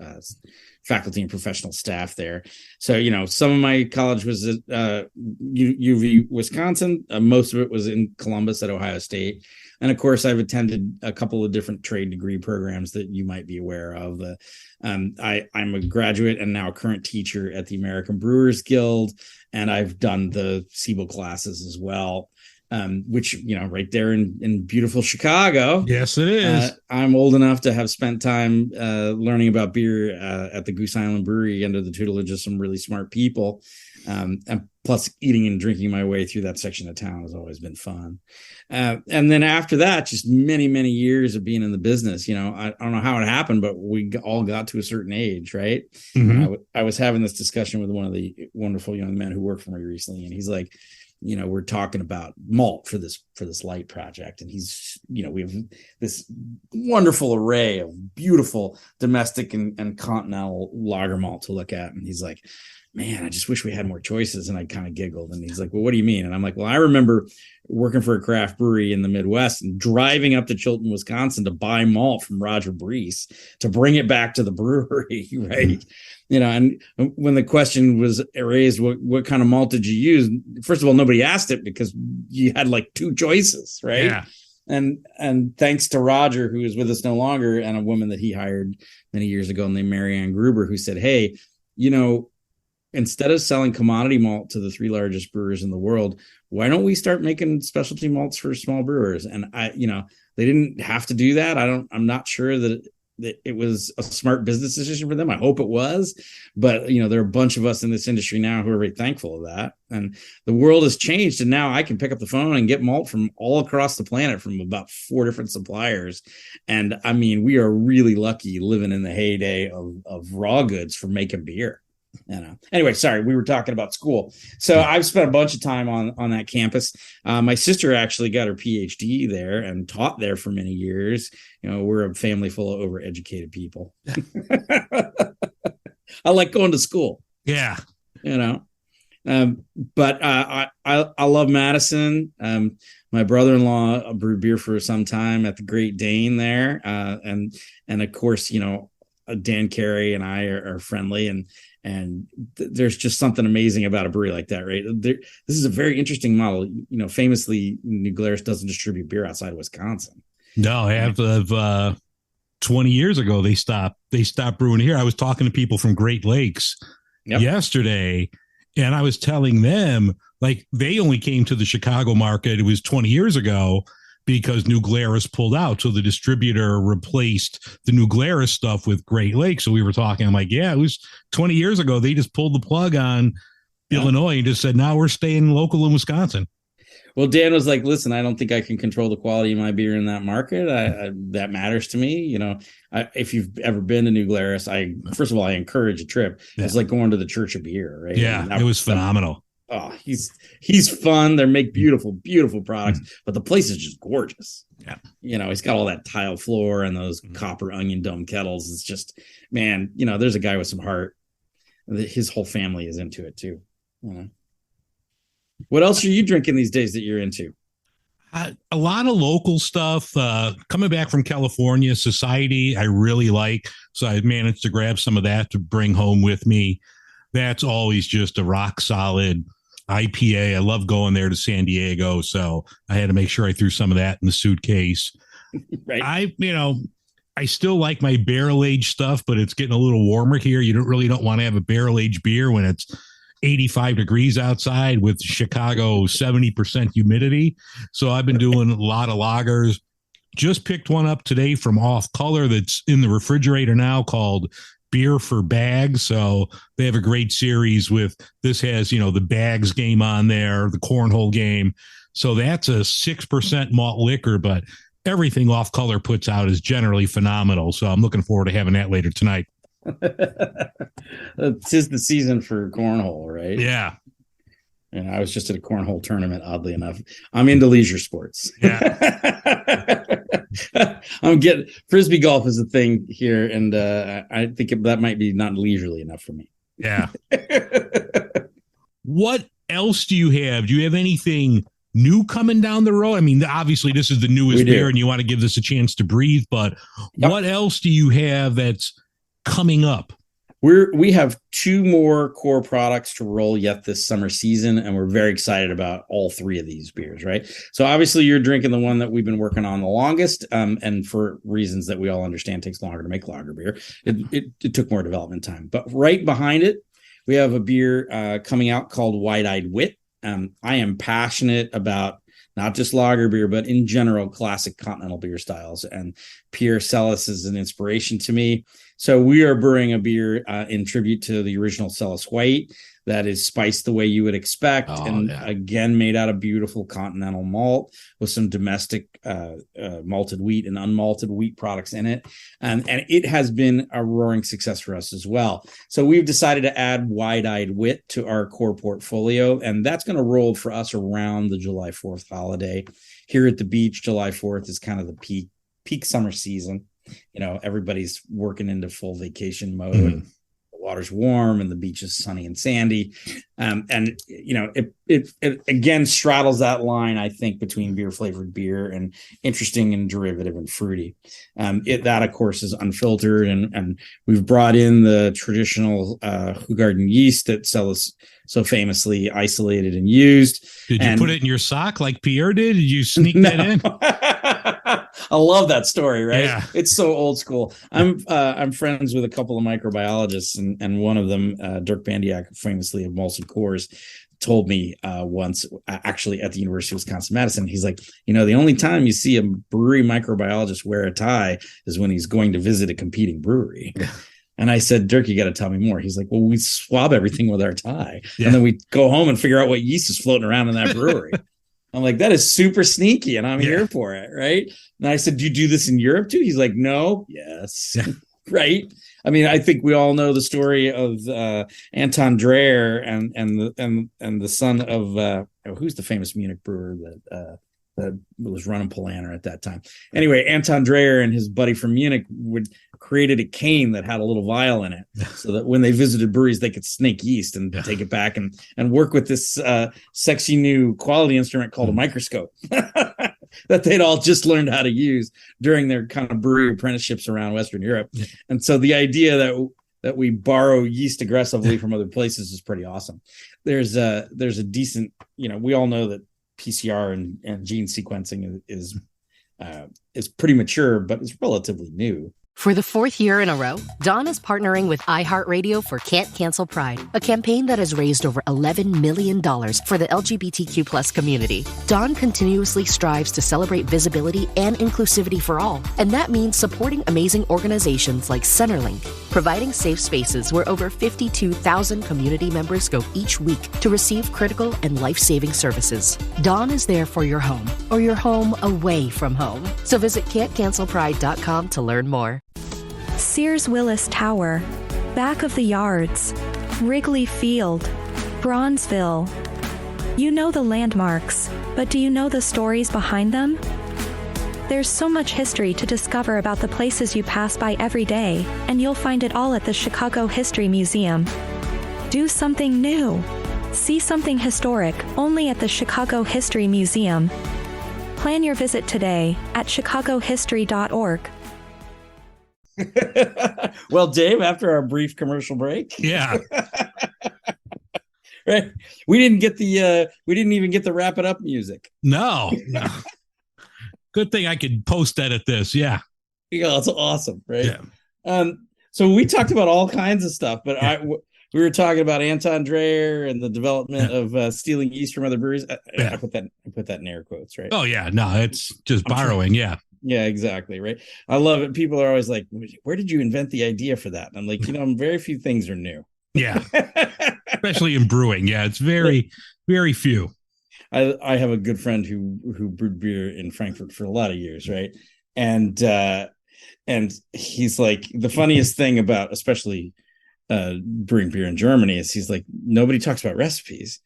faculty and professional staff there. So, some of my college was at UV Wisconsin. Most of it was in Columbus at Ohio State. And of course, I've attended a couple of different trade degree programs that you might be aware of. I'm a graduate and now a current teacher at the American Brewers Guild. And I've done the SIBO classes as well. Which, right there in beautiful Chicago. Yes, it is. I'm old enough to have spent time learning about beer at the Goose Island Brewery under the tutelage of some really smart people. And plus eating and drinking my way through that section of town has always been fun. And then after that, just many, many years of being in the business. I don't know how it happened, but we all got to a certain age, right? Mm-hmm. I was having this discussion with one of the wonderful young men who worked for me recently, and he's like, we're talking about malt for this light project. And he's, we have this wonderful array of beautiful domestic and continental lager malt to look at. And he's like, man, I just wish we had more choices. And I kind of giggled. And he's like, well, what do you mean? And I'm like, well, I remember working for a craft brewery in the Midwest and driving up to Chilton, Wisconsin to buy malt from Roger Brees to bring it back to the brewery, right? And when the question was raised, what kind of malt did you use? First of all, nobody asked it because you had like two choices, right? Yeah. And thanks to Roger, who is with us no longer, and a woman that he hired many years ago named Marianne Gruber, who said, hey, instead of selling commodity malt to the 3 largest brewers in the world, why don't we start making specialty malts for small brewers? And they didn't have to do that. I'm not sure that it was a smart business decision for them. I hope it was, but there are a bunch of us in this industry now who are very thankful of that. And the world has changed. And now I can pick up the phone and get malt from all across the planet from about 4 different suppliers. And I mean, we are really lucky living in the heyday of raw goods for making beer. Anyway, sorry, we were talking about school. So I've spent a bunch of time on that campus. My sister actually got her PhD there and taught there for many years. We're a family full of overeducated people. I like going to school. Yeah. But I love Madison. My brother-in-law brewed beer for some time at the Great Dane there. And of course, Dan Carey and I are friendly, and there's just something amazing about a brewery like that, right? This is a very interesting model. Famously, New Glarus doesn't distribute beer outside of Wisconsin. No, as of 20 years ago, they stopped brewing here. I was talking to people from Great Lakes yesterday, and I was telling them, like, they only came to the Chicago market. It was 20 years ago, because New Glarus pulled out. So the distributor replaced the New Glarus stuff with Great Lakes. So we were talking, I'm like, yeah, it was 20 years ago. They just pulled the plug on Illinois and just said, now we're staying local in Wisconsin. Well, Dan was like, listen, I don't think I can control the quality of my beer in that market. That matters to me. If you've ever been to New Glarus, first of all, I encourage a trip. Yeah. It's like going to the Church of Beer, right? Yeah, it was phenomenal. Oh, he's fun. They make beautiful, beautiful products, but the place is just gorgeous. Yeah. He's got all that tile floor and those copper onion dome kettles. It's just, man, there's a guy with some heart. His whole family is into it too. What else are you drinking these days that you're into? A lot of local stuff. Coming back from California, Society, I really like. So I managed to grab some of that to bring home with me. That's always just a rock solid IPA. I love going there to San Diego, so I had to make sure I threw some of that in the suitcase. Right. I still like my barrel aged stuff, but it's getting a little warmer here. You don't want to have a barrel aged beer when it's 85 degrees outside with Chicago 70% humidity. So I've been doing a lot of lagers. Just picked one up today from Off Color that's in the refrigerator now called Beer for Bags. So they have a great series with, this has, the bags game on there, the cornhole game. So that's a 6% malt liquor, but everything Off Color puts out is generally phenomenal. So I'm looking forward to having that later tonight. Tis the season for cornhole, right? Yeah. And I was just at a cornhole tournament, oddly enough. I'm into leisure sports. Yeah. Frisbee golf is a thing here, and I think that might be not leisurely enough for me. Yeah. What else do you have? Do you have anything new coming down the road? I mean, obviously this is the newest beer and you want to give this a chance to breathe, but what else do you have that's coming up? We have 2 more core products to roll yet this summer season, and we're very excited about all 3 of these beers, right? So obviously you're drinking the one that we've been working on the longest, and for reasons that we all understand takes longer to make lager beer. It took more development time. But right behind it, we have a beer coming out called Wide-Eyed Wit. I am passionate about not just lager beer, but in general, classic continental beer styles. And Pierre Celis is an inspiration to me. So we are brewing a beer in tribute to the original Celis White that is spiced the way you would expect. Again, made out of beautiful continental malt with some domestic malted wheat and unmalted wheat products in it. And it has been a roaring success for us as well. So we've decided to add Wide-Eyed Wit to our core portfolio. And that's going to roll for us around the July 4th holiday. Here at the beach, July 4th is kind of the peak summer season. Everybody's working into full vacation mode. The water's warm and the beach is sunny and sandy. And it again straddles that line, I think, between beer flavored beer and interesting and derivative and fruity. That of course is unfiltered, and we've brought in the traditional Hoegaarden yeast that Celis so famously isolated and used. Did you put it in your sock like Pierre did? Did you sneak that in? I love that story, right? Yeah. It's so old school. I'm friends with a couple of microbiologists, and one of them, Dirk Bandiak, famously of Molson Coors, told me once, actually at the University of Wisconsin-Madison, he's like, the only time you see a brewery microbiologist wear a tie is when he's going to visit a competing brewery. And I said, Dirk, you got to tell me more. He's like, well, we swab everything with our tie. Yeah. And then we go home and figure out what yeast is floating around in that brewery. I'm like, that is super sneaky, and I'm here for it, right? And I said, do you do this in Europe too? He's like, no. Yes. Right. I mean, I think we all know the story of Anton Dreher and the son of who's the famous Munich brewer that was running Polaner at that time. Anyway, Anton Dreher and his buddy from Munich created a cane that had a little vial in it, so that when they visited breweries, they could snake yeast and take it back and work with this sexy new quality instrument called a microscope that they'd all just learned how to use during their kind of brewery apprenticeships around Western Europe. And so the idea that we borrow yeast aggressively from other places is pretty awesome. There's a decent, we all know that PCR and gene sequencing is pretty mature, but it's relatively new. For the fourth year in a row, Dawn is partnering with iHeartRadio for Can't Cancel Pride, a campaign that has raised over $11 million for the LGBTQ plus community. Dawn continuously strives to celebrate visibility and inclusivity for all, and that means supporting amazing organizations like Centerlink, providing safe spaces where over 52,000 community members go each week to receive critical and life-saving services. Dawn is there for your home, or your home away from home. So visit can'tcancelpride.com to learn more. Sears Willis Tower, Back of the Yards, Wrigley Field, Bronzeville. You know the landmarks, but do you know the stories behind them? There's so much history to discover about the places you pass by every day, and you'll find it all at the Chicago History Museum. Do something new. See something historic only at the Chicago History Museum. Plan your visit today at chicagohistory.org. Well, Dave, after our brief commercial break, right, we didn't even get the wrap it up music. No. Good thing I could post edit this. Yeah, it's awesome, right? Yeah. So we talked about all kinds of stuff, but we were talking about Anton Dreher and the development of stealing yeast from other breweries. I put that in air quotes, right? Oh yeah, no, it's just borrowing. Yeah. Yeah, exactly. Right. I love it. People are always like, where did you invent the idea for that? And I'm like, very few things are new. Yeah. Especially in brewing. Yeah. It's very, very few. I have a good friend who brewed beer in Frankfurt for a lot of years. Right. And he's like, the funniest thing about, especially brewing beer in Germany, is he's like, nobody talks about recipes.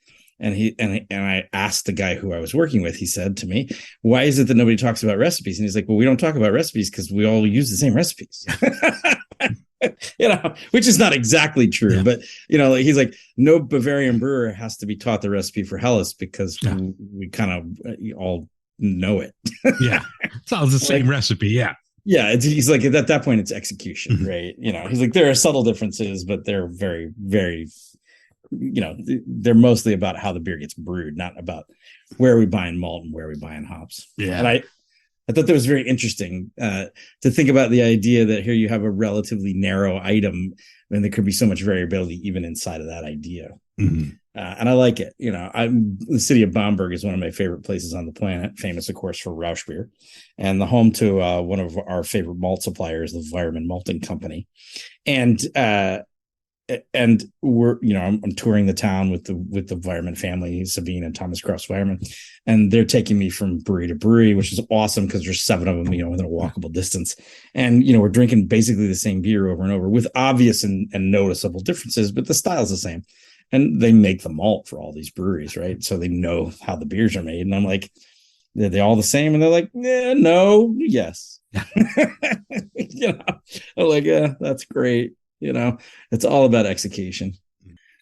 And I asked the guy who I was working with, he said to me, why is it that nobody talks about recipes? And he's like, well, we don't talk about recipes because we all use the same recipes, which is not exactly true, but he's like, no Bavarian brewer has to be taught the recipe for Helles because we kind of all know it. Yeah. It's all the same recipe. Yeah. Yeah. He's like, at that point it's execution, right? He's like, there are subtle differences, but they're very, very, they're mostly about how the beer gets brewed, not about where we buy in malt and where we buy in hops. Yeah. And I thought that was very interesting to think about the idea that here you have a relatively narrow item and there could be so much variability even inside of that idea. Mm-hmm. And I like it. The city of Bamberg is one of my favorite places on the planet, famous, of course, for Rausch beer, and the home to one of our favorite malt suppliers, the Weirmann Malting Company. And we're, I'm touring the town with the Weirmann family, Sabine and Thomas Kraus Weirmann, and they're taking me from brewery to brewery, which is awesome because there's 7 of them, within a walkable distance. And, we're drinking basically the same beer over and over with obvious and noticeable differences, but the style's the same. And they make the malt for all these breweries, right? So they know how the beers are made. And I'm like, are they all the same? And they're like, no, yes. I'm like, that's great. it's all about execution.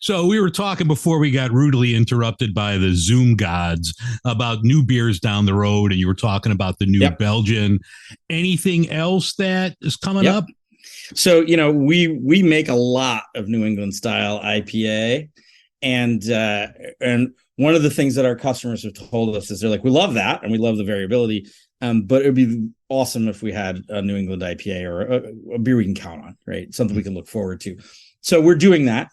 So we were talking before we got rudely interrupted by the Zoom gods about new beers down the road, and you were talking about the new Belgian. Anything else that is coming up? So, we make a lot of New England style IPA, and one of the things that our customers have told us is they're like, we love that and we love the variability, but it would be awesome if we had a New England IPA or a beer we can count on, right? Something we can look forward to. So we're doing that.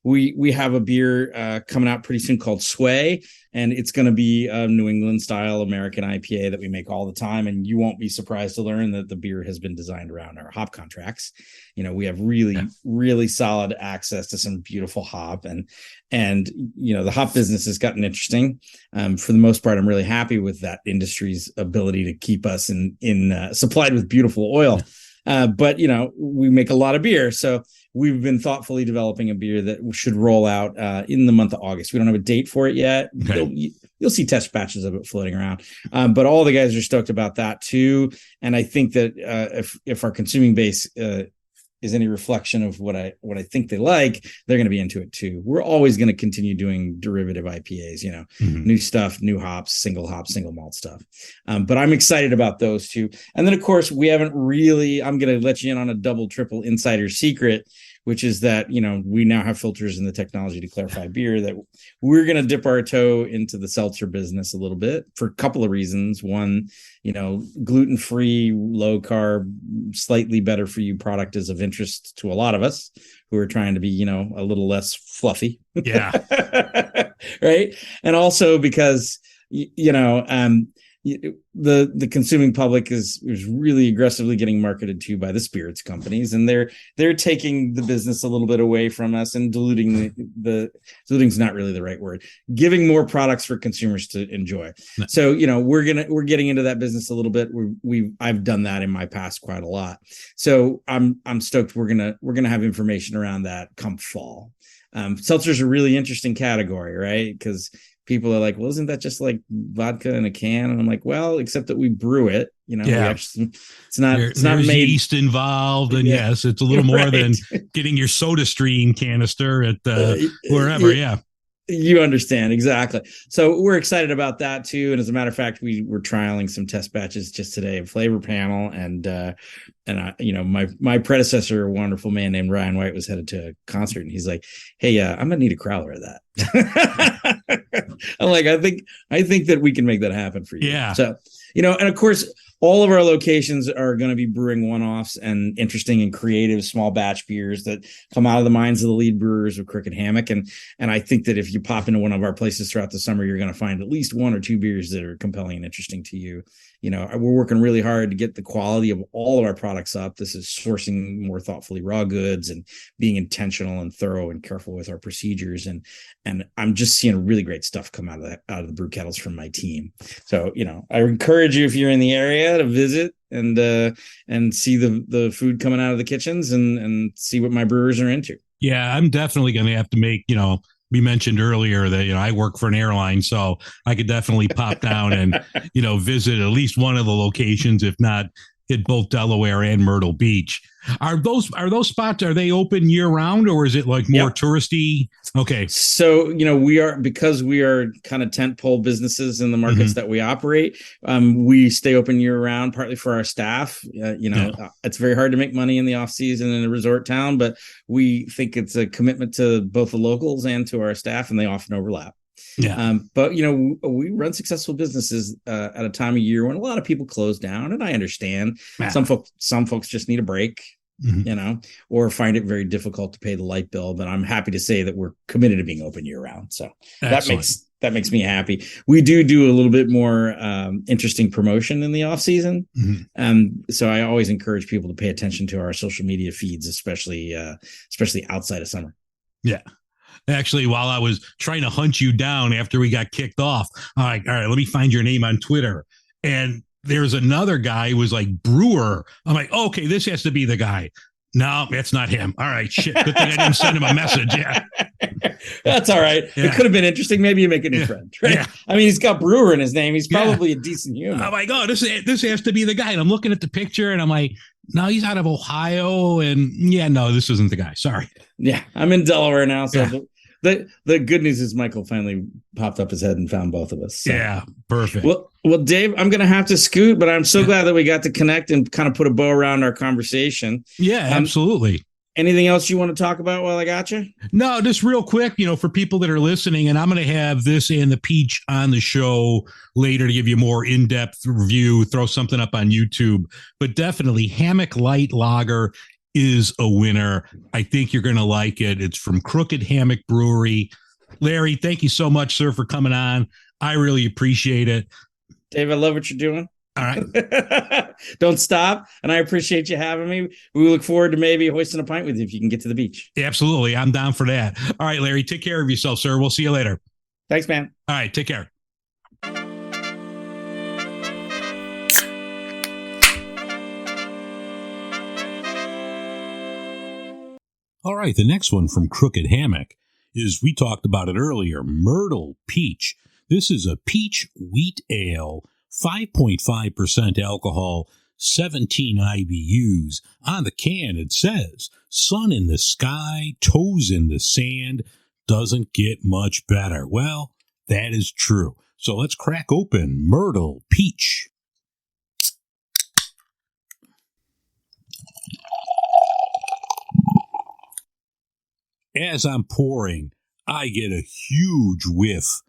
We have a beer coming out pretty soon called Sway, and it's going to be a New England style American IPA that we make all the time. And you won't be surprised to learn that the beer has been designed around our hop contracts. We have really solid access to some beautiful hop, and the hop business has gotten interesting. For the most part, I'm really happy with that industry's ability to keep us in supplied with beautiful oil. But we make a lot of beer, so we've been thoughtfully developing a beer that should roll out in the month of August. We don't have a date for it yet. Okay. You'll see test batches of it floating around, but all the guys are stoked about that too. And I think that if our consuming base is any reflection of what I think they like, they're going to be into it too. We're always going to continue doing derivative IPAs, new stuff, new hops, single malt stuff. But I'm excited about those two. And then of course I'm going to let you in on a double, triple insider secret, which is that, we now have filters and the technology to clarify beer, that we're going to dip our toe into the seltzer business a little bit for a couple of reasons. One, gluten-free, low carb, slightly better for you product is of interest to a lot of us who are trying to be, a little less fluffy. Yeah. Right. And also because, the consuming public is really aggressively getting marketed to by the spirits companies, and they're taking the business a little bit away from us and diluting diluting's not really the right word, giving more products for consumers to enjoy. No. So we're getting into that business a little bit. I've done that in my past quite a lot, so I'm stoked. We're gonna have information around that come fall. Seltzer's a really interesting category, right? Because people are like, well, isn't that just like vodka in a can? And I'm like, well, except that we brew it, it's not made yeast involved. And yes, it's a little more than getting your Soda Stream canister at wherever. Yeah. You understand. Exactly. So we're excited about that too. And as a matter of fact, we're trialing some test batches just today of Flavor Panel. And my predecessor, a wonderful man named Ryan White, was headed to a concert, and he's like, hey, I'm going to need a crowler of that. I'm like, I think that we can make that happen for you. Yeah. So, and of course, all of our locations are going to be brewing one-offs and interesting and creative small batch beers that come out of the minds of the lead brewers of Crooked Hammock. And I think that if you pop into one of our places throughout the summer, you're going to find at least one or two beers that are compelling and interesting to you. We're working really hard to get the quality of all of our products up. This is sourcing more thoughtfully raw goods and being intentional and thorough and careful with our procedures. And I'm just seeing really great stuff come out of the brew kettles from my team. So, I encourage you, if you're in the area, to visit and see the food coming out of the kitchens and see what my brewers are into. Yeah, I'm definitely going to have to make, we mentioned earlier that, I work for an airline, so I could definitely pop down and, visit at least one of the locations, if not hit both Delaware and Myrtle Beach. Are those spots, are they open year round, or is it like more touristy? Okay. So, we are kind of tentpole businesses in the markets that we operate. We stay open year round, partly for our staff. It's very hard to make money in the off season in a resort town, but we think it's a commitment to both the locals and to our staff, and they often overlap. Yeah. But we run successful businesses at a time of year when a lot of people close down, and I understand some folks just need a break, or find it very difficult to pay the light bill. But I'm happy to say that we're committed to being open year round. So Excellent. that makes me happy. We do a little bit more interesting promotion in the off season. So I always encourage people to pay attention to our social media feeds, especially outside of summer. Yeah. Actually, while I was trying to hunt you down after we got kicked off, all right, let me find your name on Twitter. And there's another guy who was like Brewer. I'm like, okay, this has to be the guy. No, that's not him. All right, shit. Good thing I didn't send him a message. Yeah. That's all right. Yeah. It could have been interesting. Maybe you make a new friend, right? Yeah. I mean, he's got Brewer in his name. He's probably a decent human. I'm like, oh, this has to be the guy. And I'm looking at the picture and I'm like, No, he's out of Ohio. And yeah, no, this isn't the guy. Sorry. Yeah, I'm in Delaware now. So Yeah. the good news is Michael finally popped up his head and found both of us. So. Yeah, perfect. Well, Dave, I'm going to have to scoot, but I'm so glad that we got to connect and kind of put a bow around our conversation. Yeah, absolutely. Anything else you want to talk about while I got you? No, just real quick, for people that are listening, and I'm going to have this and the peach on the show later to give you a more in-depth review, throw something up on YouTube, but definitely Hammock Light Lager is a winner. I think you're going to like it. It's from Crooked Hammock Brewery. Larry, thank you so much, sir, for coming on. I really appreciate it. Dave, I love what you're doing. All right. Don't stop. And I appreciate you having me. We look forward to maybe hoisting a pint with you if you can get to the beach. Absolutely. I'm down for that. All right, Larry, take care of yourself, sir. We'll see you later. Thanks, man. All right. Take care. All right. The next one from Crooked Hammock is, we talked about it earlier, Myrtle Peach. This is a peach wheat ale, 5.5% alcohol, 17 IBUs. On the can, it says, sun in the sky, toes in the sand, doesn't get much better. Well, that is true. So let's crack open Myrtle Peach. As I'm pouring, I get a huge whiff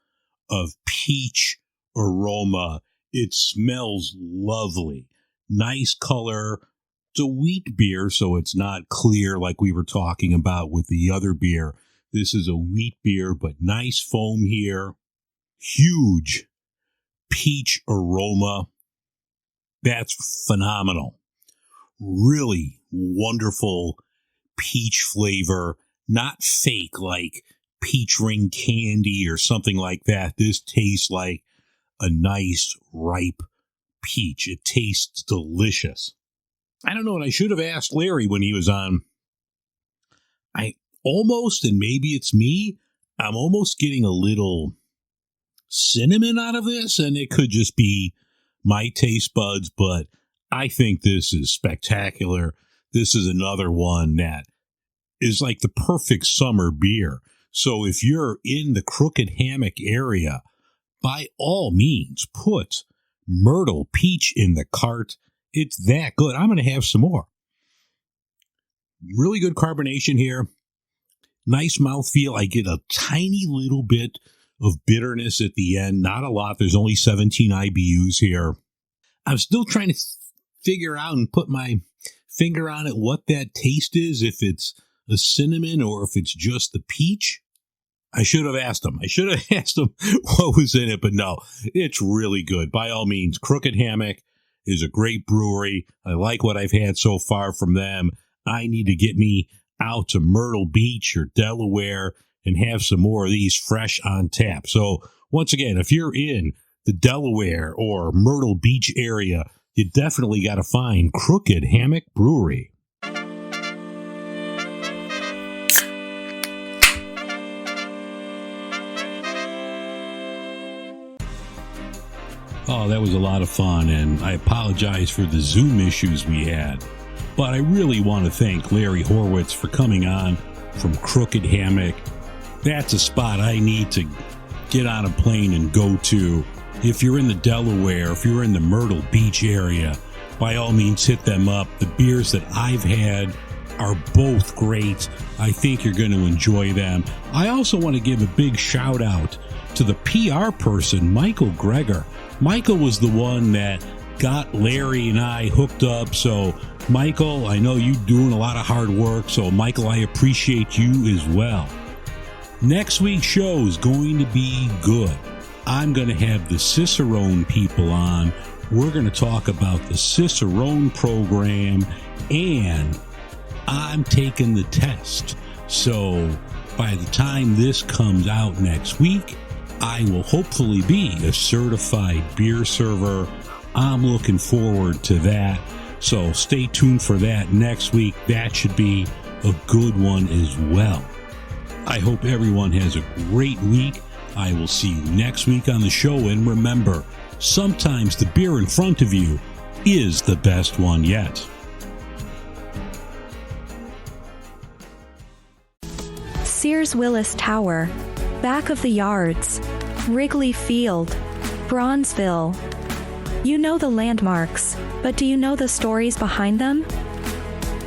of peach aroma. It smells lovely. Nice color. It's a wheat beer, so it's not clear like we were talking about with the other beer. This is a wheat beer, but nice foam here. Huge peach aroma. That's phenomenal. Really wonderful peach flavor. Not fake like peach ring candy or something like that. This tastes like a nice, ripe peach. It tastes delicious. I don't know, and I should have asked Larry when he was on. I almost, and maybe it's me, I'm almost getting a little cinnamon out of this, and it could just be my taste buds, but I think this is spectacular. This is another one that is like the perfect summer beer. So if you're in the Crooked Hammock area, by all means, put Myrtle Peach in the cart. It's that good. I'm going to have some more. Really good carbonation here. Nice mouthfeel. I get a tiny little bit of bitterness at the end. Not a lot. There's only 17 IBUs here. I'm still trying to figure out and put my finger on it what that taste is, if it's a cinnamon or if it's just the peach. I should have asked him. What was in it, but no, it's really good. By all means, Crooked Hammock is a great brewery. I like what I've had so far from them. I need to get me out to Myrtle Beach or Delaware and have some more of these fresh on tap. So once again, if you're in the Delaware or Myrtle Beach area, you definitely got to find Crooked Hammock Brewery. Oh, that was a lot of fun, and I apologize for the Zoom issues we had. But I really want to thank Larry Horwitz for coming on from Crooked Hammock. That's a spot I need to get on a plane and go to. If you're in the Delaware, if you're in the Myrtle Beach area, by all means hit them up. The beers that I've had are both great. I think you're going to enjoy them. I also want to give a big shout out to the PR person, Michael Greger. Michael was the one that got Larry and I hooked up. So, Michael, I know you're doing a lot of hard work. So, Michael, I appreciate you as well. Next week's show is going to be good. I'm going to have the Cicerone people on. We're going to talk about the Cicerone program, and I'm taking the test. So, by the time this comes out next week, I will hopefully be a certified beer server. I'm looking forward to that. So stay tuned for that next week. That should be a good one as well. I hope everyone has a great week. I will see you next week on the show. And remember, sometimes the beer in front of you is the best one yet. Sears Willis Tower, back of the yards, Wrigley Field, Bronzeville. You know the landmarks, but do you know the stories behind them?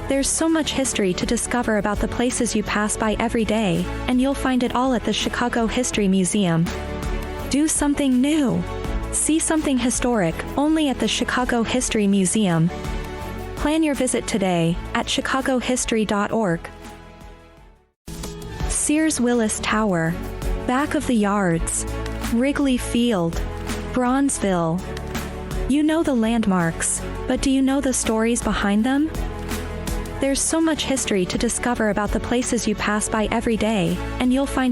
There's so much history to discover about the places you pass by every day, and you'll find it all at the Chicago History Museum. Do something new. See something historic only at the Chicago History Museum. Plan your visit today at chicagohistory.org. Sears Willis Tower, back of the yards, Wrigley Field, Bronzeville. You know the landmarks, but do you know the stories behind them? There's so much history to discover about the places you pass by every day, and you'll find it